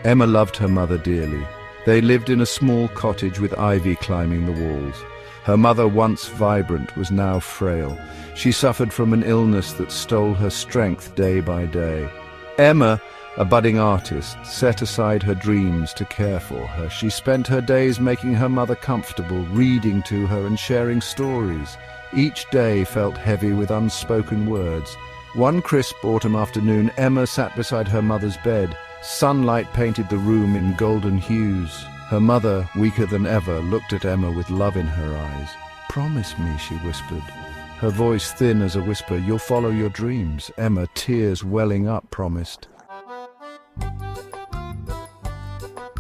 Emma loved her mother dearly. They lived in a small cottage with ivy climbing the walls. Her mother, once vibrant, was now frail. She suffered from an illness that stole her strength day by day. Emma, a budding artist, set aside her dreams to care for her. She spent her days making her mother comfortable, reading to her and sharing stories. Each day felt heavy with unspoken words. One crisp autumn afternoon, Emma sat beside her mother's bed. Sunlight painted the room in golden hues. Her mother, weaker than ever, looked at Emma with love in her eyes. "Promise me," she whispered, her voice thin as a whisper. "You'll follow your dreams." Emma, tears welling up, promised.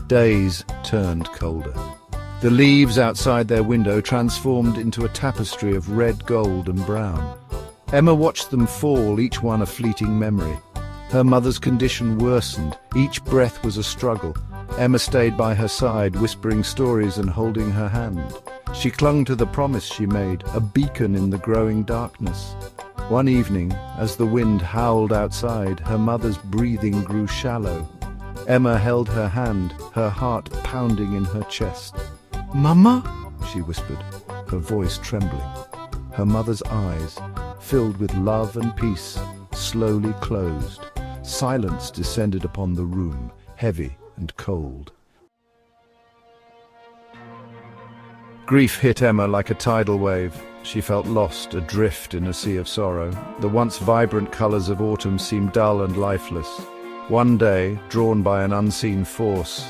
Days turned colder. The leaves outside their window transformed into a tapestry of red, gold and brown. Emma watched them fall, each one a fleeting memory. Her mother's condition worsened. Each breath was a struggle. Emma stayed by her side, whispering stories and holding her hand. She clung to the promise she made, a beacon in the growing darkness. One evening, as the wind howled outside, her mother's breathing grew shallow. Emma held her hand, her heart pounding in her chest. "Mama?" she whispered, her voice trembling. Her mother's eyes, filled with love and peace, slowly closed. Silence descended upon the room, heavy and cold. Grief hit Emma like a tidal wave. She felt lost, adrift in a sea of sorrow. The once vibrant colors of autumn seemed dull and lifeless. One day, drawn by an unseen force,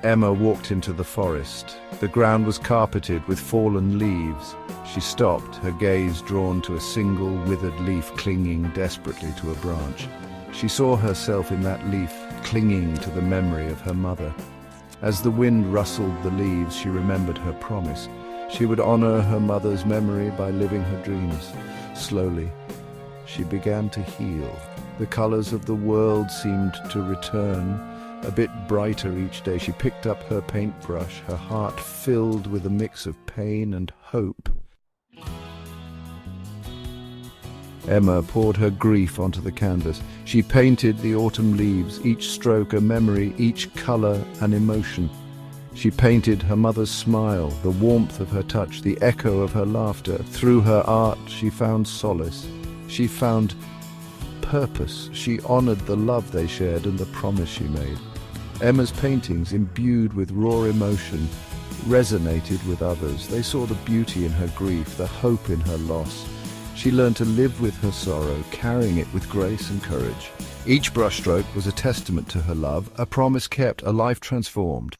Emma walked into the forest. The ground was carpeted with fallen leaves. She stopped, her gaze drawn to a single withered leaf clinging desperately to a branch. She saw herself in that leaf, clinging to the memory of her mother. As the wind rustled the leaves, she remembered her promise. She would honor her mother's memory by living her dreams. Slowly, she began to heal. The colors of the world seemed to return, a bit brighter each day. She picked up her paintbrush, her heart filled with a mix of pain and hope. Emma poured her grief onto the canvas. She painted the autumn leaves, each stroke a memory, each color an emotion. She painted her mother's smile, the warmth of her touch, the echo of her laughter. Through her art, she found solace. She found purpose. She honored the love they shared and the promise she made. Emma's paintings, imbued with raw emotion, resonated with others. They saw the beauty in her grief, the hope in her loss. She learned to live with her sorrow, carrying it with grace and courage. Each brushstroke was a testament to her love, a promise kept, a life transformed.